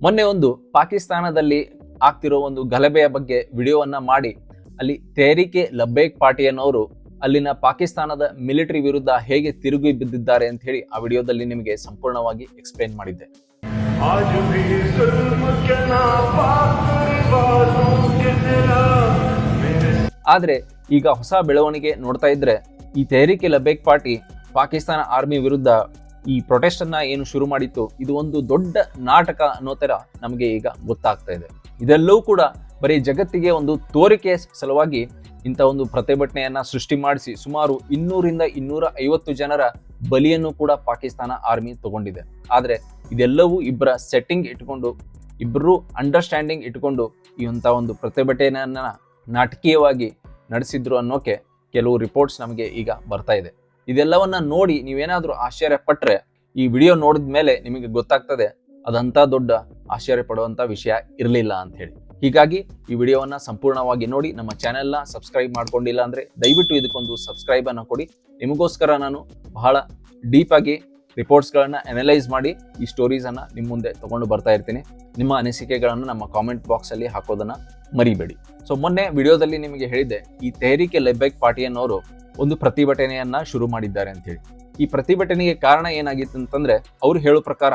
ಮೊನ್ನೆ ಒಂದು ಪಾಕಿಸ್ತಾನದಲ್ಲಿ ಆಗ್ತಿರೋ ಒಂದು ಗಲಭೆಯ ಬಗ್ಗೆ ವಿಡಿಯೋವನ್ನ ಮಾಡಿ ಅಲ್ಲಿ ತೆಹರೀಕೆ ಲಬ್ಬೈಕ್ ಪಾರ್ಟಿ ಅನ್ನೋರು ಅಲ್ಲಿನ ಪಾಕಿಸ್ತಾನದ ಮಿಲಿಟರಿ ವಿರುದ್ಧ ಹೇಗೆ ತಿರುಗಿ ಬಿದ್ದಿದ್ದಾರೆ ಅಂತ ಹೇಳಿ ಆ ವಿಡಿಯೋದಲ್ಲಿ ನಿಮಗೆ ಸಂಪೂರ್ಣವಾಗಿ ಎಕ್ಸ್ಪ್ಲೇನ್ ಮಾಡಿದ್ದೆ. ಆದ್ರೆ ಈಗ ಹೊಸ ಬೆಳವಣಿಗೆ ನೋಡ್ತಾ ಇದ್ರೆ ಈ ತೆಹರೀಕೆ ಲಬ್ಬೈಕ್ ಪಾರ್ಟಿ ಪಾಕಿಸ್ತಾನ ಆರ್ಮಿ ವಿರುದ್ಧ ಈ ಪ್ರೊಟೆಸ್ಟ್ ಅನ್ನ ಏನು ಶುರು ಮಾಡಿತ್ತು, ಇದು ಒಂದು ದೊಡ್ಡ ನಾಟಕ ಅನ್ನೋ ತರ ನಮಗೆ ಈಗ ಗೊತ್ತಾಗ್ತಾ ಇದೆ. ಇದೆಲ್ಲವೂ ಕೂಡ ಬರೀ ಜಗತ್ತಿಗೆ ಒಂದು ತೋರಿಕೆ ಸಲುವಾಗಿ ಇಂಥ ಒಂದು ಪ್ರತಿಭಟನೆಯನ್ನ ಸೃಷ್ಟಿ ಮಾಡಿಸಿ ಸುಮಾರು 200ರಿಂದ 250 ಜನರ ಬಲಿಯನ್ನು ಕೂಡ ಪಾಕಿಸ್ತಾನ ಆರ್ಮಿ ತಗೊಂಡಿದೆ. ಆದ್ರೆ ಇದೆಲ್ಲವೂ ಇಬ್ಬರ ಸೆಟ್ಟಿಂಗ್ ಇಟ್ಕೊಂಡು, ಇಬ್ಬರು ಅಂಡರ್ಸ್ಟ್ಯಾಂಡಿಂಗ್ ಇಟ್ಕೊಂಡು ಇಂಥ ಒಂದು ಪ್ರತಿಭಟನೆಯನ್ನ ನಾಟಕೀಯವಾಗಿ ನಡೆಸಿದ್ರು ಅನ್ನೋಕೆ ಕೆಲವು ರಿಪೋರ್ಟ್ಸ್ ನಮಗೆ ಈಗ ಬರ್ತಾ ಇದೆ. ಇದೆಲ್ಲವನ್ನ ನೋಡಿ ನೀವೇನಾದ್ರೂ ಆಶ್ಚರ್ಯ ಪಟ್ರೆ ಈ ವಿಡಿಯೋ ನೋಡಿದ ಮೇಲೆ ನಿಮಗೆ ಗೊತ್ತಾಗ್ತದೆ ಅದಂತ ದೊಡ್ಡ ಆಶ್ಚರ್ಯ ಪಡುವಂತ ವಿಷಯ ಇರಲಿಲ್ಲ ಅಂತ ಹೇಳಿ. ಹೀಗಾಗಿ ಈ ವಿಡಿಯೋವನ್ನ ಸಂಪೂರ್ಣವಾಗಿ ನೋಡಿ. ನಮ್ಮ ಚಾನೆಲ್ನ ಸಬ್ಸ್ಕ್ರೈಬ್ ಮಾಡ್ಕೊಂಡಿಲ್ಲ ಅಂದ್ರೆ ದಯವಿಟ್ಟು ಇದಕ್ಕೊಂದು ಸಬ್ಸ್ಕ್ರೈಬ್ ಅನ್ನು ಕೊಡಿ. ನಿಮಗೋಸ್ಕರ ನಾನು ಬಹಳ ಡೀಪ್ ಆಗಿ ರಿಪೋರ್ಟ್ಸ್ಗಳನ್ನ ಅನಲೈಸ್ ಮಾಡಿ ಈ ಸ್ಟೋರೀಸ್ ಅನ್ನ ನಿಮ್ಮ ಮುಂದೆ ತಗೊಂಡು ಬರ್ತಾ ಇರ್ತೀನಿ. ನಿಮ್ಮ ಅನಿಸಿಕೆಗಳನ್ನು ನಮ್ಮ ಕಾಮೆಂಟ್ ಬಾಕ್ಸ್ ಅಲ್ಲಿ ಹಾಕೋದನ್ನ ಮರಿಬೇಡಿ. ಸೊ ಮೊನ್ನೆ ವಿಡಿಯೋದಲ್ಲಿ ನಿಮಗೆ ಹೇಳಿದ್ದೆ, ಈ ತೆಹರೀಕೆ ಲಬ್ಬೈಕ್ ಪಾರ್ಟಿ ಅನ್ನೋರು ಒಂದು ಪ್ರತಿಭಟನೆಯನ್ನ ಶುರು ಮಾಡಿದ್ದಾರೆ ಅಂತ ಹೇಳಿ. ಈ ಪ್ರತಿಭಟನೆಗೆ ಕಾರಣ ಏನಾಗಿತ್ತು ಅಂತಂದ್ರೆ, ಅವ್ರು ಹೇಳೋ ಪ್ರಕಾರ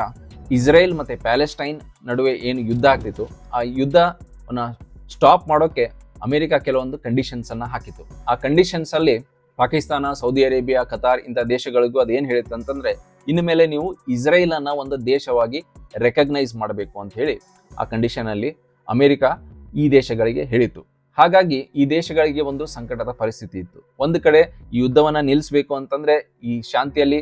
ಇಸ್ರೇಲ್ ಮತ್ತೆ ಪ್ಯಾಲೆಸ್ಟೈನ್ ನಡುವೆ ಏನು ಯುದ್ಧ ಆಗ್ತಿತ್ತು, ಆ ಯುದ್ಧವನ್ನ ಸ್ಟಾಪ್ ಮಾಡೋಕೆ ಅಮೆರಿಕ ಕೆಲವೊಂದು ಕಂಡೀಷನ್ಸ್ ಅನ್ನ ಹಾಕಿತ್ತು. ಆ ಕಂಡೀಷನ್ಸ್ ಅಲ್ಲಿ ಪಾಕಿಸ್ತಾನ, ಸೌದಿ ಅರೇಬಿಯಾ, ಕತಾರ್ ಇಂಥ ದೇಶಗಳಿಗೂ ಅದೇನು ಹೇಳಿತ್ತು ಅಂತಂದ್ರೆ, ಇನ್ನು ಮೇಲೆ ನೀವು ಇಸ್ರೇಲ್ ಅನ್ನ ಒಂದು ದೇಶವಾಗಿ ರೆಕಗ್ನೈಸ್ ಮಾಡಬೇಕು ಅಂತ ಹೇಳಿ ಆ ಕಂಡೀಷನ್ ಅಲ್ಲಿ ಅಮೆರಿಕ ಈ ದೇಶಗಳಿಗೆ ಹೇಳಿತ್ತು. ಹಾಗಾಗಿ ಈ ದೇಶಗಳಿಗೆ ಒಂದು ಸಂಕಟದ ಪರಿಸ್ಥಿತಿ ಇತ್ತು. ಒಂದು ಕಡೆ ಈ ಯುದ್ಧವನ್ನ ನಿಲ್ಲಿಸಬೇಕು ಅಂತಂದ್ರೆ ಈ ಶಾಂತಿಯಲ್ಲಿ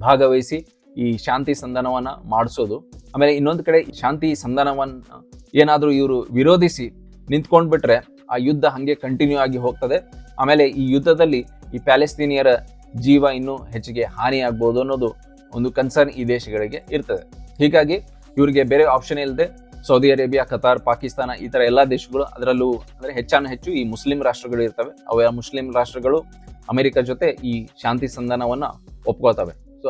ಭಾಗವಹಿಸಿ ಈ ಶಾಂತಿ ಸಂಧಾನವನ್ನ ಮಾಡಿಸೋದು, ಆಮೇಲೆ ಇನ್ನೊಂದು ಕಡೆ ಶಾಂತಿ ಸಂಧಾನವನ್ನ ಏನಾದ್ರೂ ಇವರು ವಿರೋಧಿಸಿ ನಿಂತ್ಕೊಂಡ್ಬಿಟ್ರೆ ಆ ಯುದ್ಧ ಹಂಗೆ ಕಂಟಿನ್ಯೂ ಆಗಿ ಹೋಗ್ತದೆ. ಆಮೇಲೆ ಈ ಯುದ್ಧದಲ್ಲಿ ಈ ಪ್ಯಾಲೆಸ್ತೀನಿಯರ ಜೀವ ಇನ್ನೂ ಹೆಚ್ಚಿಗೆ ಹಾನಿ ಆಗ್ಬೋದು ಅನ್ನೋದು ಒಂದು ಕನ್ಸರ್ನ್ ಈ ದೇಶಗಳಿಗೆ ಇರ್ತದೆ. ಹೀಗಾಗಿ ಇವರಿಗೆ ಬೇರೆ ಆಪ್ಷನ್ ಇಲ್ಲದೆ ಸೌದಿ ಅರೇಬಿಯಾ, ಕತಾರ್, ಪಾಕಿಸ್ತಾನ ಈ ತರ ಎಲ್ಲಾ ದೇಶಗಳು, ಅದರಲ್ಲೂ ಅಂದ್ರೆ ಹೆಚ್ಚು ಈ ಮುಸ್ಲಿಂ ರಾಷ್ಟ್ರಗಳು ಇರ್ತವೆ, ಅವ ಮುಸ್ಲಿಂ ರಾಷ್ಟ್ರಗಳು ಅಮೆರಿಕ ಜೊತೆ ಈ ಶಾಂತಿ ಸಂಧಾನವನ್ನ ಒಪ್ಕೋತವೆ. ಸೊ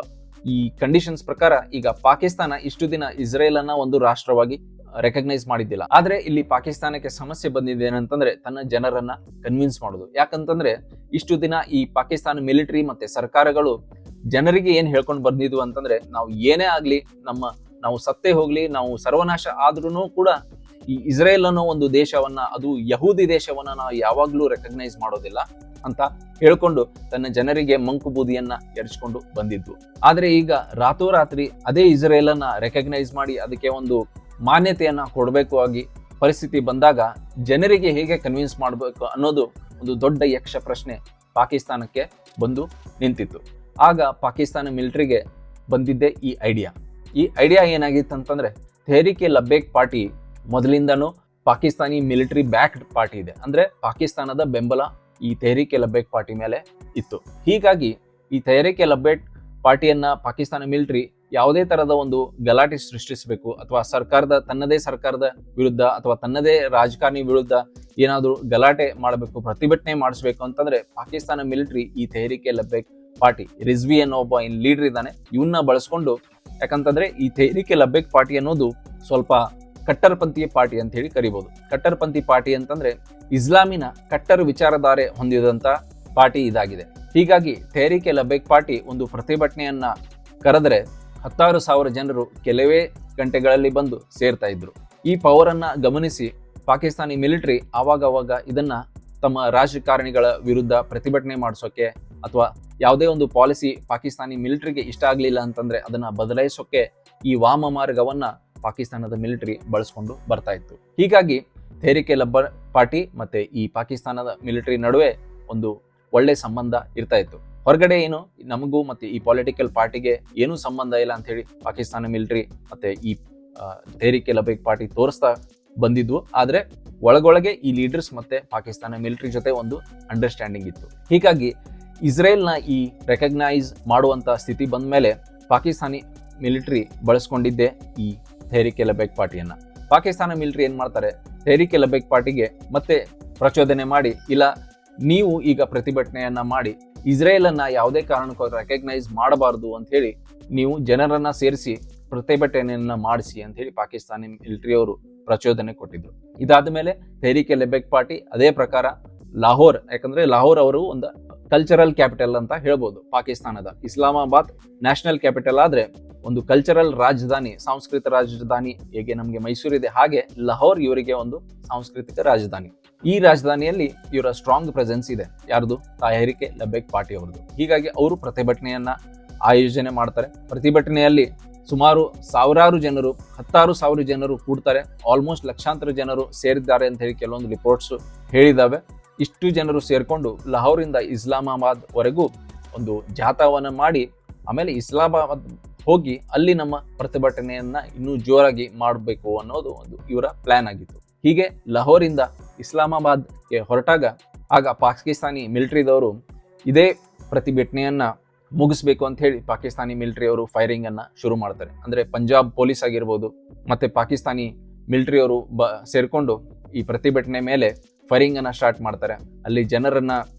ಈ ಕಂಡೀಷನ್ಸ್ ಪ್ರಕಾರ ಈಗ ಪಾಕಿಸ್ತಾನ ಇಷ್ಟು ದಿನ ಇಸ್ರೇಲ್ ಅನ್ನ ಒಂದು ರಾಷ್ಟ್ರವಾಗಿ ರೆಕಗ್ನೈಸ್ ಮಾಡಿದ್ದಿಲ್ಲ. ಆದ್ರೆ ಇಲ್ಲಿ ಪಾಕಿಸ್ತಾನಕ್ಕೆ ಸಮಸ್ಯೆ ಬಂದಿದೆ ಏನಂತಂದ್ರೆ ತನ್ನ ಜನರನ್ನ ಕನ್ವಿನ್ಸ್ ಮಾಡೋದು. ಯಾಕಂತಂದ್ರೆ ಇಷ್ಟು ದಿನ ಈ ಪಾಕಿಸ್ತಾನ ಮಿಲಿಟರಿ ಮತ್ತೆ ಸರ್ಕಾರಗಳು ಜನರಿಗೆ ಏನ್ ಹೇಳ್ಕೊಂಡು ಬಂದಿದ್ವು ಅಂತಂದ್ರೆ, ನಾವು ಏನೇ ಆಗ್ಲಿ, ನಾವು ಸತ್ತೇ ಹೋಗ್ಲಿ, ನಾವು ಸರ್ವನಾಶ ಆದ್ರೂ ಕೂಡ ಈ ಇಸ್ರೇಲ್ ಅನ್ನೋ ಒಂದು ದೇಶವನ್ನ, ಅದು ಯಹೂದಿ ದೇಶವನ್ನ ನಾವು ಯಾವಾಗ್ಲೂ ರೆಕಗ್ನೈಸ್ ಮಾಡೋದಿಲ್ಲ ಅಂತ ಹೇಳ್ಕೊಂಡು ತನ್ನ ಜನರಿಗೆ ಮಂಕು ಬೂದಿಯನ್ನ ಎರಚಿಕೊಂಡು ಬಂದಿದ್ವು. ಆದ್ರೆ ಈಗ ರಾತ್ರೋರಾತ್ರಿ ಅದೇ ಇಸ್ರೇಲ್ ಅನ್ನ ರೆಕಗ್ನೈಸ್ ಮಾಡಿ ಅದಕ್ಕೆ ಒಂದು ಮಾನ್ಯತೆಯನ್ನ ಕೊಡಬೇಕು ಆಗಿ ಪರಿಸ್ಥಿತಿ ಬಂದಾಗ ಜನರಿಗೆ ಹೇಗೆ ಕನ್ವಿನ್ಸ್ ಮಾಡಬೇಕು ಅನ್ನೋದು ಒಂದು ದೊಡ್ಡ ಯಕ್ಷ ಪ್ರಶ್ನೆ ಪಾಕಿಸ್ತಾನಕ್ಕೆ ಬಂದು ನಿಂತಿತ್ತು. ಆಗ ಪಾಕಿಸ್ತಾನ ಮಿಲಿಟರಿಗೆ ಬಂದಿದ್ದೆ ಈ ಐಡಿಯಾ ಏನಾಗಿತ್ತು ಅಂತಂದ್ರೆ, ತೆಹರೀಕೆ ಲಬ್ಬೈಕ್ ಪಾರ್ಟಿ ಮೊದಲಿಂದನೂ ಪಾಕಿಸ್ತಾನಿ ಮಿಲಿಟರಿ ಬ್ಯಾಕ್ಡ್ ಪಾರ್ಟಿ ಇದೆ, ಅಂದ್ರೆ ಪಾಕಿಸ್ತಾನದ ಬೆಂಬಲ ಈ ತೆಹರೀಕೆ ಲಬ್ಬೈಕ್ ಪಾರ್ಟಿ ಮೇಲೆ ಇತ್ತು. ಹೀಗಾಗಿ ಈ ತೆಹರೀಕೆ ಲಬ್ಬೈಕ್ ಪಾರ್ಟಿಯನ್ನ ಪಾಕಿಸ್ತಾನ ಮಿಲಿಟರಿ ಯಾವುದೇ ತರದ ಒಂದು ಗಲಾಟೆ ಸೃಷ್ಟಿಸಬೇಕು ಅಥವಾ ತನ್ನದೇ ಸರ್ಕಾರದ ವಿರುದ್ಧ ಅಥವಾ ತನ್ನದೇ ರಾಜಕಾರಣಿ ವಿರುದ್ಧ ಏನಾದರೂ ಗಲಾಟೆ ಮಾಡಬೇಕು, ಪ್ರತಿಭಟನೆ ಮಾಡಿಸ್ಬೇಕು ಅಂತಂದ್ರೆ ಪಾಕಿಸ್ತಾನ ಮಿಲಿಟರಿ ಈ ತೆಹರೀಕೆ ಲಬ್ಬೈಕ್ ಪಾರ್ಟಿ, ರಿಜ್ವಿ ಅನ್ನೋ ಒಬ್ಬ ಲೀಡರ್ ಇದ್ದಾನೆ, ಇವನ್ನ ಬಳಸ್ಕೊಂಡು, ಯಾಕಂತಂದ್ರೆ ಈ ತೆಹರೀಕೆ ಲಬ್ಬೈಕ್ ಪಾರ್ಟಿ ಅನ್ನೋದು ಸ್ವಲ್ಪ ಕಟ್ಟರ್ಪಂಥಿ ಪಾರ್ಟಿ ಅಂತ ಹೇಳಿ ಕರಿಬಹುದು. ಕಟ್ಟರ್ಪಂಥಿ ಪಾರ್ಟಿ ಅಂತಂದ್ರೆ ಇಸ್ಲಾಮಿನ ಕಟ್ಟರ್ ವಿಚಾರಧಾರೆ ಹೊಂದಿದಂತ ಪಾರ್ಟಿ ಇದಾಗಿದೆ. ಹೀಗಾಗಿ ತೆಹರೀಕೆ ಲಬ್ಬೈಕ್ ಪಾರ್ಟಿ ಒಂದು ಪ್ರತಿಭಟನೆಯನ್ನ ಕರೆದ್ರೆ 16,000 ಜನರು ಕೆಲವೇ ಗಂಟೆಗಳಲ್ಲಿ ಬಂದು ಸೇರ್ತಾ ಇದ್ರು. ಈ ಪವರ್ ಅನ್ನ ಗಮನಿಸಿ ಪಾಕಿಸ್ತಾನಿ ಮಿಲಿಟರಿ ಆವಾಗ ಇದನ್ನ ತಮ್ಮ ರಾಜಕಾರಣಿಗಳ ವಿರುದ್ಧ ಪ್ರತಿಭಟನೆ ಮಾಡಿಸೋಕೆ ಅಥವಾ ಯಾವುದೇ ಒಂದು ಪಾಲಿಸಿ ಪಾಕಿಸ್ತಾನಿ ಮಿಲಿಟರಿಗೆ ಇಷ್ಟ ಆಗ್ಲಿಲ್ಲ ಅಂತಂದ್ರೆ ಅದನ್ನ ಬದಲಾಯಿಸೋಕೆ ಈ ವಾಮ ಮಾರ್ಗವನ್ನ ಪಾಕಿಸ್ತಾನದ ಮಿಲಿಟರಿ ಬಳಸ್ಕೊಂಡು ಬರ್ತಾ ಇತ್ತು. ಹೀಗಾಗಿ ತೆಹರೀಕೆ ಲಬ್ಬೈಕ್ ಪಾರ್ಟಿ ಮತ್ತೆ ಈ ಪಾಕಿಸ್ತಾನದ ಮಿಲಿಟರಿ ನಡುವೆ ಒಂದು ಒಳ್ಳೆ ಸಂಬಂಧ ಇರ್ತಾ ಇತ್ತು. ಹೊರಗಡೆ ಏನು ನಮಗೂ ಮತ್ತೆ ಈ ಪೊಲಿಟಿಕಲ್ ಪಾರ್ಟಿಗೆ ಏನೂ ಸಂಬಂಧ ಇಲ್ಲ ಅಂತ ಹೇಳಿ ಪಾಕಿಸ್ತಾನ ಮಿಲಿಟರಿ ಮತ್ತೆ ಈ ತೆಹರೀಕೆ ಲಬ್ಬೈಕ್ ಪಾರ್ಟಿ ತೋರಿಸ್ತಾ ಬಂದಿದ್ವು. ಆದ್ರೆ ಒಳಗೊಳಗೆ ಈ ಲೀಡರ್ಸ್ ಮತ್ತೆ ಪಾಕಿಸ್ತಾನ ಮಿಲಿಟರಿ ಜೊತೆ ಒಂದು ಅಂಡರ್ಸ್ಟ್ಯಾಂಡಿಂಗ್ ಇತ್ತು. ಹೀಗಾಗಿ ಇಸ್ರೇಲ್ನ ಈ ರೆಕಗ್ನೈಸ್ ಮಾಡುವಂತ ಸ್ಥಿತಿ ಬಂದ ಮೇಲೆ ಪಾಕಿಸ್ತಾನಿ ಮಿಲಿಟರಿ ಬಳಸ್ಕೊಂಡಿದ್ದೆ ಈ ತೆಹರೀಕೆ ಲಬ್ಬೈಕ್ ಪಾರ್ಟಿಯನ್ನ. ಪಾಕಿಸ್ತಾನ ಮಿಲಿಟರಿ ಏನ್ ಮಾಡ್ತಾರೆ, ತೆಹರೀಕೆ ಲಬ್ಬೈಕ್ ಪಾರ್ಟಿಗೆ ಮತ್ತೆ ಪ್ರಚೋದನೆ ಮಾಡಿ, ಇಲ್ಲ ನೀವು ಈಗ ಪ್ರತಿಭಟನೆಯನ್ನ ಮಾಡಿ ಇಸ್ರೇಲ್ ಅನ್ನ ಯಾವುದೇ ಕಾರಣಕ್ಕೂ ರೆಕಗ್ನೈಸ್ ಮಾಡಬಾರದು ಅಂತ ಹೇಳಿ ನೀವು ಜನರನ್ನ ಸೇರಿಸಿ ಪ್ರತಿಭಟನೆಯನ್ನ ಮಾಡಿಸಿ ಅಂತ ಹೇಳಿ ಪಾಕಿಸ್ತಾನಿ ಮಿಲಿಟರಿಯವರು ಪ್ರಚೋದನೆ ಕೊಟ್ಟಿದ್ರು. ಇದಾದ ಮೇಲೆ ತೆಹರೀಕ್ ಲೆಬೆಕ್ ಪಾರ್ಟಿ ಅದೇ ಪ್ರಕಾರ ಲಾಹೋರ್, ಯಾಕಂದ್ರೆ ಲಾಹೋರ್ ಅವರು ಒಂದು ಕಲ್ಚರಲ್ ಕ್ಯಾಪಿಟಲ್ ಅಂತ ಹೇಳ್ಬೋದು ಪಾಕಿಸ್ತಾನದ. ಇಸ್ಲಾಮಾಬಾದ್ ನ್ಯಾಷನಲ್ ಕ್ಯಾಪಿಟಲ್ ಆದ್ರೆ ಒಂದು ಕಲ್ಚರಲ್ ರಾಜಧಾನಿ, ಸಾಂಸ್ಕೃತಿಕ ರಾಜಧಾನಿ, ಹೇಗೆ ನಮಗೆ ಮೈಸೂರು ಇದೆ ಹಾಗೆ ಲಾಹೋರ್ ಇವರಿಗೆ ಒಂದು ಸಾಂಸ್ಕೃತಿಕ ರಾಜಧಾನಿ. ಈ ರಾಜಧಾನಿಯಲ್ಲಿ ಇವರ ಸ್ಟ್ರಾಂಗ್ ಪ್ರೆಸೆನ್ಸ್ ಇದೆ. ಯಾರ್ದು? ತೆಹರೀಕ್ ಲೆಬೆಕ್ ಪಾರ್ಟಿ ಅವರದು. ಹೀಗಾಗಿ ಅವರು ಪ್ರತಿಭಟನೆಯನ್ನ ಆಯೋಜನೆ ಮಾಡ್ತಾರೆ. ಪ್ರತಿಭಟನೆಯಲ್ಲಿ ಸುಮಾರು ಸಾವಿರಾರು ಜನರು, 16,000 ಜನರು ಕೂಡ್ತಾರೆ. ಆಲ್ಮೋಸ್ಟ್ ಲಕ್ಷಾಂತರ ಜನರು ಸೇರಿದ್ದಾರೆ ಅಂತ ಹೇಳಿ ಕೆಲವೊಂದು ರಿಪೋರ್ಟ್ಸ್ ಹೇಳಿದಾವೆ. ಇಷ್ಟು ಜನರು ಸೇರ್ಕೊಂಡು ಲಾಹೋರಿಂದ ಇಸ್ಲಾಮಾಬಾದ್ ವರೆಗೂ ಒಂದು ಜಾಥಾವನ್ನ ಮಾಡಿ ಆಮೇಲೆ ಇಸ್ಲಾಮಾಬಾದ್ ಹೋಗಿ ಅಲ್ಲಿ ನಮ್ಮ ಪ್ರತಿಭಟನೆಯನ್ನ ಇನ್ನೂ ಜೋರಾಗಿ ಮಾಡಬೇಕು ಅನ್ನೋದು ಒಂದು ಇವರ ಪ್ಲಾನ್ ಆಗಿತ್ತು. ಹೀಗೆ ಲಾಹೋರಿಂದ ಇಸ್ಲಾಮಾಬಾದ್ಗೆ ಹೊರಟಾಗ ಆಗ ಪಾಕಿಸ್ತಾನಿ ಮಿಲಿಟರಿದವರು ಇದೇ ಪ್ರತಿಭಟನೆಯನ್ನ ಮುಗಿಸ್ಬೇಕು ಅಂತ ಹೇಳಿ ಪಾಕಿಸ್ತಾನಿ ಮಿಲಿಟರಿಯವರು ಫೈರಿಂಗ್ ಅನ್ನ ಶುರು ಮಾಡ್ತಾರೆ. ಅಂದ್ರೆ ಪಂಜಾಬ್ ಪೊಲೀಸ್ ಆಗಿರ್ಬೋದು ಮತ್ತೆ ಪಾಕಿಸ್ತಾನಿ ಮಿಲಿಟರಿಯವರು ಸೇರ್ಕೊಂಡು ಈ ಪ್ರತಿಭಟನೆ ಮೇಲೆ ಫೈರಿಂಗ್ ಅನ್ನ ಸ್ಟಾರ್ಟ್ ಮಾಡ್ತಾರೆ. ಅಲ್ಲಿ ಜನರನ್ನ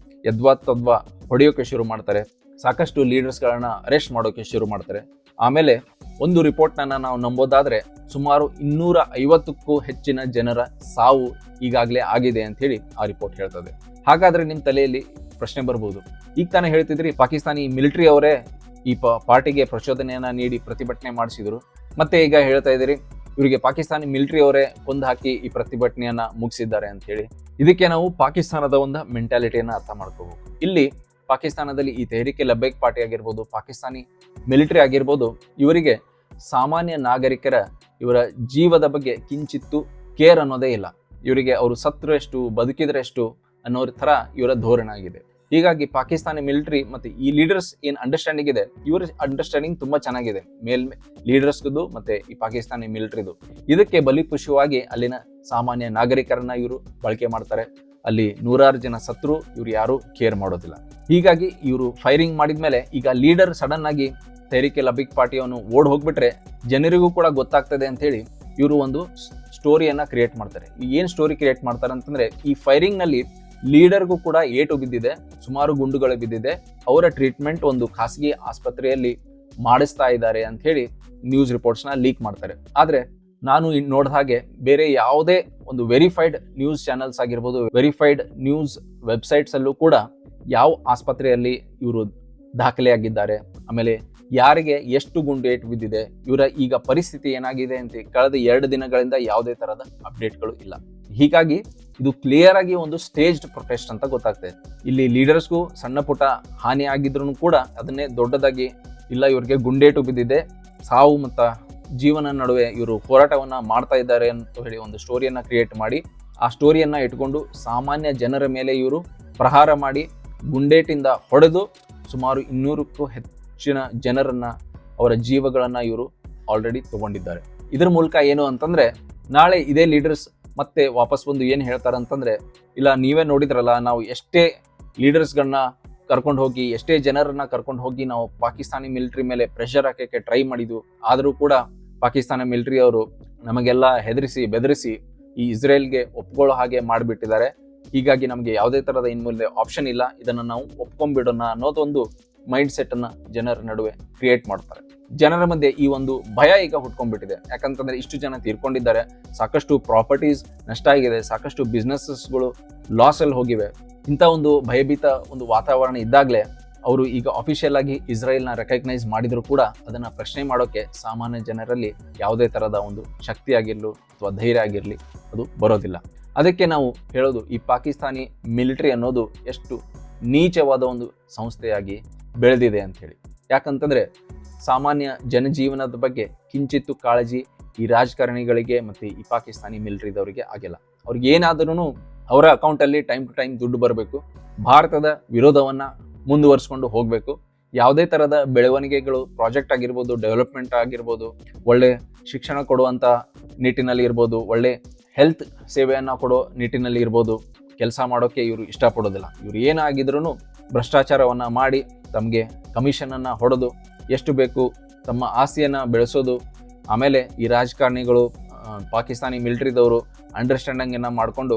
ಯದ್ವಾ ತದ್ವಾ ಹೊಡೆಯೋಕೆ ಶುರು ಮಾಡ್ತಾರೆ. ಸಾಕಷ್ಟು ಲೀಡರ್ಸ್ಗಳನ್ನ ಅರೆಸ್ಟ್ ಮಾಡೋಕೆ ಶುರು ಮಾಡ್ತಾರೆ. ಆಮೇಲೆ ಒಂದು ರಿಪೋರ್ಟ್ನ ನಾವು ನಂಬೋದಾದ್ರೆ ಸುಮಾರು 250ಕ್ಕೂ ಹೆಚ್ಚಿನ ಜನರ ಸಾವು ಈಗಾಗಲೇ ಆಗಿದೆ ಅಂತ ಹೇಳಿ ಆ ರಿಪೋರ್ಟ್ ಹೇಳ್ತದೆ. ಹಾಗಾದ್ರೆ ನಿಮ್ ತಲೆಯಲ್ಲಿ ಪ್ರಶ್ನೆ ಬರ್ಬೋದು, ಈಗ ತಾನೇ ಹೇಳ್ತಿದ್ರಿ ಪಾಕಿಸ್ತಾನಿ ಮಿಲಿಟರಿ ಅವರೇ ಈ ಪಾರ್ಟಿಗೆ ಪ್ರಚೋದನೆಯನ್ನ ನೀಡಿ ಪ್ರತಿಭಟನೆ ಮಾಡಿಸಿದ್ರು, ಮತ್ತೆ ಈಗ ಹೇಳ್ತಾ ಇದ್ದೀರಿ ಇವರಿಗೆ ಪಾಕಿಸ್ತಾನಿ ಮಿಲಿಟರಿ ಅವರೇ ಕೊಂದು ಹಾಕಿ ಈ ಪ್ರತಿಭಟನೆಯನ್ನ ಮುಗಿಸಿದ್ದಾರೆ ಅಂತ ಹೇಳಿ. ಇದಕ್ಕೆ ನಾವು ಪಾಕಿಸ್ತಾನದ ಒಂದು ಮೆಂಟಾಲಿಟಿಯನ್ನ ಅರ್ಥ ಮಾಡ್ಕೋಬೇಕು. ಇಲ್ಲಿ ಪಾಕಿಸ್ತಾನದಲ್ಲಿ ಈ ತೆಹರೀಕ್ ಲೆಬೆಕ್ ಪಾರ್ಟಿ ಆಗಿರ್ಬೋದು, ಪಾಕಿಸ್ತಾನಿ ಮಿಲಿಟರಿ ಆಗಿರ್ಬೋದು, ಇವರಿಗೆ ಸಾಮಾನ್ಯ ನಾಗರಿಕರ ಇವರ ಜೀವದ ಬಗ್ಗೆ ಕಿಂಚಿತ್ತು ಕೇರ್ ಅನ್ನೋದೇ ಇಲ್ಲ. ಇವರಿಗೆ ಅವರು ಸತ್ರು ಎಷ್ಟು ಬದುಕಿದ್ರೆ ಎಷ್ಟು ಅನ್ನೋ ಥರ ಇವರ ಧೋರಣೆ ಆಗಿದೆ. ಹೀಗಾಗಿ ಪಾಕಿಸ್ತಾನಿ ಮಿಲಿಟರಿ ಮತ್ತೆ ಈ ಲೀಡರ್ಸ್ ಏನ್ ಅಂಡರ್ಸ್ಟ್ಯಾಂಡಿಂಗ್ ಇದೆ, ಇವರ ಅಂಡರ್ಸ್ಟ್ಯಾಂಡಿಂಗ್ ತುಂಬಾ ಚೆನ್ನಾಗಿದೆ ಲೀಡರ್ಸ್ದು ಮತ್ತೆ ಈ ಪಾಕಿಸ್ತಾನಿ ಮಿಲಿಟರಿದು. ಇದಕ್ಕೆ ಬಲಿಪುಷವಾಗಿ ಅಲ್ಲಿನ ಸಾಮಾನ್ಯ ನಾಗರಿಕರನ್ನ ಇವರು ಬಳಕೆ ಮಾಡ್ತಾರೆ. ಅಲ್ಲಿ ನೂರಾರು ಜನ ಸತ್ರು, ಇವ್ರು ಯಾರು ಕೇರ್ ಮಾಡೋದಿಲ್ಲ. ಹೀಗಾಗಿ ಇವರು ಫೈರಿಂಗ್ ಮಾಡಿದ್ಮೇಲೆ ಈಗ ಲೀಡರ್ ಸಡನ್ ಆಗಿ ತೆಹರೀಕ್ ಲೆಬೆಕ್ ಪಾರ್ಟಿಯವನು ಓಡ್ ಹೋಗ್ಬಿಟ್ರೆ ಜನರಿಗೂ ಕೂಡ ಗೊತ್ತಾಗ್ತದೆ ಅಂತ ಹೇಳಿ ಇವರು ಒಂದು ಸ್ಟೋರಿಯನ್ನ ಕ್ರಿಯೇಟ್ ಮಾಡ್ತಾರೆ. ಏನ್ ಸ್ಟೋರಿ ಕ್ರಿಯೇಟ್ ಮಾಡ್ತಾರೆ ಅಂತಂದ್ರೆ, ಈ ಫೈರಿಂಗ್ ನಲ್ಲಿ ಲೀಡರ್ಗೂ ಕೂಡ ಏಟು ಬಿದ್ದಿದೆ, ಸುಮಾರು ಗುಂಡುಗಳು ಬಿದ್ದಿದೆ, ಅವರ ಟ್ರೀಟ್ಮೆಂಟ್ ಒಂದು ಖಾಸಗಿ ಆಸ್ಪತ್ರೆಯಲ್ಲಿ ಮಾಡಿಸ್ತಾ ಇದ್ದಾರೆ ಅಂತ ಹೇಳಿ ನ್ಯೂಸ್ ರಿಪೋರ್ಟ್ಸ್ ನ ಲೀಕ್ ಮಾಡ್ತಾರೆ. ಆದ್ರೆ ನಾನು ನೋಡಿದ ಹಾಗೆ ಬೇರೆ ಯಾವುದೇ ಒಂದು ವೆರಿಫೈಡ್ ನ್ಯೂಸ್ ಚಾನೆಲ್ಸ್ ಆಗಿರ್ಬೋದು, ವೆರಿಫೈಡ್ ನ್ಯೂಸ್ ವೆಬ್ಸೈಟ್ಸ್ ಅಲ್ಲೂ ಕೂಡ ಯಾವ ಆಸ್ಪತ್ರೆಯಲ್ಲಿ ಇವರು ದಾಖಲೆಯಾಗಿದ್ದಾರೆ, ಆಮೇಲೆ ಯಾರಿಗೆ ಎಷ್ಟು ಗುಂಡು ಏಟು ಬಿದ್ದಿದೆ, ಇವರ ಈಗ ಪರಿಸ್ಥಿತಿ ಏನಾಗಿದೆ ಅಂತ ಕಳೆದ 2 ದಿನಗಳಿಂದ ಯಾವುದೇ ತರಹದ ಅಪ್ಡೇಟ್ಗಳು ಇಲ್ಲ. ಹೀಗಾಗಿ ಇದು ಕ್ಲಿಯರ್ ಆಗಿ ಒಂದು ಸ್ಟೇಜ್ಡ್ ಪ್ರೊಟೆಸ್ಟ್ ಅಂತ ಗೊತ್ತಾಗ್ತದೆ. ಇಲ್ಲಿ ಲೀಡರ್ಸ್ಗೂ ಸಣ್ಣ ಪುಟ್ಟ ಹಾನಿ ಆಗಿದ್ರು ಕೂಡ ಅದನ್ನೇ ದೊಡ್ಡದಾಗಿ ಇಲ್ಲ ಇವ್ರಿಗೆ ಗುಂಡೇಟು ಬಿದ್ದಿದೆ, ಸಾವು ಮತ್ತ ಜೀವನ ನಡುವೆ ಇವರು ಹೋರಾಟವನ್ನ ಮಾಡ್ತಾ ಇದ್ದಾರೆ ಅಂತ ಹೇಳಿ ಒಂದು ಸ್ಟೋರಿಯನ್ನ ಕ್ರಿಯೇಟ್ ಮಾಡಿ ಆ ಸ್ಟೋರಿಯನ್ನ ಇಟ್ಕೊಂಡು ಸಾಮಾನ್ಯ ಜನರ ಮೇಲೆ ಇವರು ಪ್ರಹಾರ ಮಾಡಿ ಗುಂಡೇಟಿಂದ ಹೊಡೆದು ಸುಮಾರು 200ಕ್ಕೂ ಹೆಚ್ಚಿನ ಜನರನ್ನ, ಅವರ ಜೀವಗಳನ್ನ ಇವರು ಆಲ್ರೆಡಿ ತಗೊಂಡಿದ್ದಾರೆ. ಇದರ ಮೂಲಕ ಏನು ಅಂತಂದ್ರೆ, ನಾಳೆ ಇದೇ ಲೀಡರ್ಸ್ ಮತ್ತೆ ವಾಪಸ್ ಬಂದು ಏನ್ ಹೇಳ್ತಾರಂತಂದ್ರೆ, ಇಲ್ಲ ನೀವೇ ನೋಡಿದ್ರಲ್ಲ ನಾವು ಎಷ್ಟೇ ಲೀಡರ್ಸ್ಗಳನ್ನ ಕರ್ಕೊಂಡು ಹೋಗಿ, ಎಷ್ಟೇ ಜನರನ್ನ ಕರ್ಕೊಂಡು ಹೋಗಿ ನಾವು ಪಾಕಿಸ್ತಾನಿ ಮಿಲಿಟರಿ ಮೇಲೆ ಪ್ರೆಷರ್ ಹಾಕಕ್ಕೆ ಟ್ರೈ ಮಾಡಿದ್ವು, ಆದರೂ ಕೂಡ ಪಾಕಿಸ್ತಾನ ಮಿಲಿಟರಿ ಅವರು ನಮಗೆಲ್ಲ ಹೆದರಿಸಿ ಬೆದರಿಸಿ ಈ ಇಸ್ರೇಲ್ಗೆ ಒಪ್ಕೊಳ್ಳೋ ಹಾಗೆ ಮಾಡಿಬಿಟ್ಟಿದ್ದಾರೆ. ಹೀಗಾಗಿ ನಮಗೆ ಯಾವುದೇ ತರಹದ ಇನ್ಮೇಲೆ ಆಪ್ಷನ್ ಇಲ್ಲ, ಇದನ್ನ ನಾವು ಒಪ್ಕೊಂಡ್ಬಿಡೋಣ ಅನ್ನೋದೊಂದು ಮೈಂಡ್ ಸೆಟ್ ಅನ್ನ ಜನರ ನಡುವೆ ಕ್ರಿಯೇಟ್ ಮಾಡ್ತಾರೆ. ಜನರ ಮಧ್ಯೆ ಈ ಒಂದು ಭಯ ಈಗ ಹುಟ್ಕೊಂಡ್ಬಿಟ್ಟಿದೆ. ಯಾಕಂತಂದ್ರೆ ಇಷ್ಟು ಜನ ತೀರ್ಕೊಂಡಿದ್ದಾರೆ, ಸಾಕಷ್ಟು ಪ್ರಾಪರ್ಟೀಸ್ ನಷ್ಟ ಆಗಿದೆ, ಸಾಕಷ್ಟು ಬಿಸ್ನೆಸಸ್ಗಳು ಲಾಸ್ ಅಲ್ಲಿ ಹೋಗಿವೆ. ಇಂಥ ಒಂದು ಭಯಭೀತ ಒಂದು ವಾತಾವರಣ ಇದ್ದಾಗಲೇ ಅವರು ಈಗ ಅಫಿಷಿಯಲ್ ಆಗಿ ಇಸ್ರೇಲ್ನ ರೆಕಗ್ನೈಸ್ ಮಾಡಿದ್ರು ಕೂಡ ಅದನ್ನ ಪ್ರಶ್ನೆ ಮಾಡೋಕೆ ಸಾಮಾನ್ಯ ಜನರಲ್ಲಿ ಯಾವುದೇ ತರಹದ ಒಂದು ಶಕ್ತಿ ಆಗಿರ್ಲಿ ಅಥವಾ ಧೈರ್ಯ ಆಗಿರ್ಲಿ ಅದು ಬರೋದಿಲ್ಲ. ಅದಕ್ಕೆ ನಾವು ಹೇಳೋದು, ಈ ಪಾಕಿಸ್ತಾನಿ ಮಿಲಿಟರಿ ಅನ್ನೋದು ಎಷ್ಟು ನೀಚವಾದ ಒಂದು ಸಂಸ್ಥೆಯಾಗಿ ಬೆಳೆದಿದೆ ಅಂತ ಹೇಳಿ. ಯಾಕಂತಂದ್ರೆ ಸಾಮಾನ್ಯ ಜನಜೀವನದ ಬಗ್ಗೆ ಕಿಂಚಿತ್ತು ಕಾಳಜಿ ಈ ರಾಜಕಾರಣಿಗಳಿಗೆ ಮತ್ತೆ ಈ ಪಾಕಿಸ್ತಾನಿ ಮಿಲಿಟರಿದವರಿಗೆ ಆಗಿಲ್ಲ. ಅವ್ರಿಗೆ ಏನಾದ್ರೂ ಅವರ ಅಕೌಂಟಲ್ಲಿ ಟೈಮ್ ಟು ಟೈಮ್ ದುಡ್ಡು ಬರಬೇಕು, ಭಾರತದ ವಿರೋಧವನ್ನ ಮುಂದುವರಿಸ್ಕೊಂಡು ಹೋಗಬೇಕು, ಯಾವುದೇ ತರಹದ ಬೆಳವಣಿಗೆಗಳು ಪ್ರಾಜೆಕ್ಟ್ ಆಗಿರ್ಬೋದು, ಡೆವಲಪ್ಮೆಂಟ್ ಆಗಿರ್ಬೋದು, ಒಳ್ಳೆ ಶಿಕ್ಷಣ ಕೊಡುವಂಥ ನಿಟ್ಟಿನಲ್ಲಿ ಇರ್ಬೋದು, ಒಳ್ಳೆ ಹೆಲ್ತ್ ಸೇವೆಯನ್ನ ಕೊಡೋ ನಿಟ್ಟಿನಲ್ಲಿ ಇರ್ಬೋದು, ಕೆಲಸ ಮಾಡೋಕ್ಕೆ ಇವರು ಇಷ್ಟಪಡೋದಿಲ್ಲ. ಇವ್ರು ಏನಾಗಿದ್ರು ಭ್ರಷ್ಟಾಚಾರವನ್ನ ಮಾಡಿ ತಮಗೆ ಕಮಿಷನ್ ಅನ್ನ ಹೊಡೆದು ಎಷ್ಟು ಬೇಕು ತಮ್ಮ ಆಸ್ತಿಯನ್ನ ಬೆಳೆಸೋದು. ಆಮೇಲೆ ಈ ರಾಜಕಾರಣಿಗಳು ಪಾಕಿಸ್ತಾನಿ ಮಿಲಿಟರಿದವರು ಅಂಡರ್ಸ್ಟ್ಯಾಂಡಿಂಗ್ ಅನ್ನ ಮಾಡಿಕೊಂಡು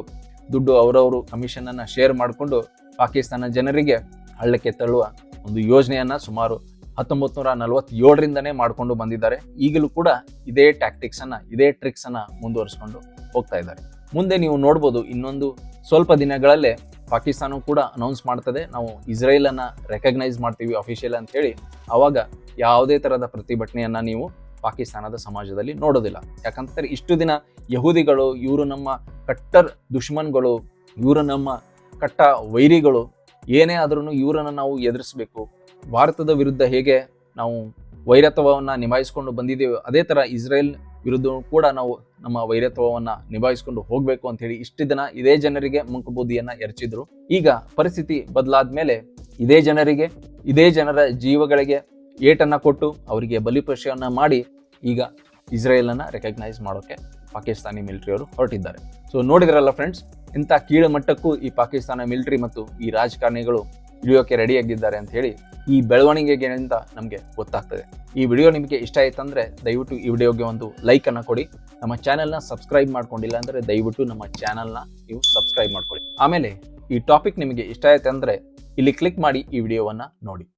ದುಡ್ಡು ಅವರವರು ಕಮಿಷನ್ ಅನ್ನ ಶೇರ್ ಮಾಡಿಕೊಂಡು ಪಾಕಿಸ್ತಾನ ಜನರಿಗೆ ಹಳ್ಳಕ್ಕೆ ತಳ್ಳುವ ಒಂದು ಯೋಜನೆಯನ್ನ ಸುಮಾರು 1947ರಿಂದನೇ ಮಾಡಿಕೊಂಡು ಬಂದಿದ್ದಾರೆ. ಈಗಲೂ ಕೂಡ ಇದೇ ಟ್ಯಾಕ್ಟಿಕ್ಸ್ ಅನ್ನ, ಇದೇ ಟ್ರಿಕ್ಸ್ ಅನ್ನ ಮುಂದುವರಿಸಿಕೊಂಡು ಹೋಗ್ತಾ ಇದ್ದಾರೆ. ಮುಂದೆ ನೀವು ನೋಡ್ಬೋದು, ಇನ್ನೊಂದು ಸ್ವಲ್ಪ ದಿನಗಳಲ್ಲೇ ಪಾಕಿಸ್ತಾನ ಕೂಡ ಅನೌನ್ಸ್ ಮಾಡ್ತದೆ, ನಾವು ಇಸ್ರೇಲ್ ಅನ್ನ ರೆಕಗ್ನೈಸ್ ಮಾಡ್ತೀವಿ ಅಫಿಷಿಯಲ್ ಅಂತ ಹೇಳಿ. ಆವಾಗ ಯಾವುದೇ ತರಹದ ಪ್ರತಿಭಟನೆಯನ್ನ ನೀವು ಪಾಕಿಸ್ತಾನದ ಸಮಾಜದಲ್ಲಿ ನೋಡೋದಿಲ್ಲ. ಯಾಕಂತಂದ್ರೆ ಇಷ್ಟು ದಿನ ಯಹೂದಿಗಳು, ಇವರು ನಮ್ಮ ಕಟ್ಟರ್ ದುಶ್ಮನ್ಗಳು, ಇವರು ನಮ್ಮ ಕಟ್ಟ ವೈರಿಗಳು, ಏನೇ ಆದ್ರೂ ಇವರನ್ನು ನಾವು ಎದುರಿಸಬೇಕು. ಭಾರತದ ವಿರುದ್ಧ ಹೇಗೆ ನಾವು ವೈರತ್ವವನ್ನು ನಿಭಾಯಿಸ್ಕೊಂಡು ಬಂದಿದ್ದೇವೆ, ಅದೇ ಥರ ಇಸ್ರೇಲ್ ವಿರುದ್ಧ ಕೂಡ ನಾವು ನಮ್ಮ ವೈರತ್ವವನ್ನು ನಿಭಾಯಿಸ್ಕೊಂಡು ಹೋಗಬೇಕು ಅಂತ ಹೇಳಿ ಇಷ್ಟು ದಿನ ಇದೇ ಜನರಿಗೆ ಮಂಕುಬೂದಿಯನ್ನು ಎರಚಿದ್ರು. ಈಗ ಪರಿಸ್ಥಿತಿ ಬದಲಾದ ಮೇಲೆ ಇದೇ ಜನರಿಗೆ, ಇದೇ ಜನರ ಜೀವಗಳಿಗೆ ಏಟನ್ನು ಕೊಟ್ಟು ಅವರಿಗೆ ಬಲಿಪಶುವನ್ನು ಮಾಡಿ ಈಗ ಇಸ್ರೇಲನ್ನು ರೆಕಗ್ನೈಸ್ ಮಾಡೋಕ್ಕೆ ಪಾಕಿಸ್ತಾನಿ ಮಿಲಿಟರಿಯವರು ಹೊರಟಿದ್ದಾರೆ. ಸೊ ನೋಡಿದ್ರಲ್ಲ ಫ್ರೆಂಡ್ಸ್, ಇಂಥ ಕೀಳು ಮಟ್ಟಕ್ಕೂ ಈ ಪಾಕಿಸ್ತಾನ ಮಿಲಿಟರಿ ಮತ್ತು ಈ ರಾಜಕಾರಣಿಗಳು ಇಳಿಯೋಕೆ ರೆಡಿಯಾಗಿದ್ದಾರೆ ಅಂತ ಹೇಳಿ ಈ ಬೆಳವಣಿಗೆಗಳಿಂದ ನಮಗೆ ಗೊತ್ತಾಗ್ತದೆ. ಈ ವಿಡಿಯೋ ನಿಮಗೆ ಇಷ್ಟ ಆಯ್ತಂದ್ರೆ ದಯವಿಟ್ಟು ಈ ವಿಡಿಯೋಗೆ ಒಂದು ಲೈಕ್ ಅನ್ನು ಕೊಡಿ. ನಮ್ಮ ಚಾನೆಲ್ನ ಸಬ್ಸ್ಕ್ರೈಬ್ ಮಾಡ್ಕೊಂಡಿಲ್ಲ ಅಂದ್ರೆ ದಯವಿಟ್ಟು ನಮ್ಮ ಚಾನೆಲ್ನ ನೀವು ಸಬ್ಸ್ಕ್ರೈಬ್ ಮಾಡ್ಕೊಳ್ಳಿ. ಆಮೇಲೆ ಈ ಟಾಪಿಕ್ ನಿಮಗೆ ಇಷ್ಟ ಆಯ್ತು ಅಂದ್ರೆ ಇಲ್ಲಿ ಕ್ಲಿಕ್ ಮಾಡಿ ಈ ವಿಡಿಯೋವನ್ನ ನೋಡಿ.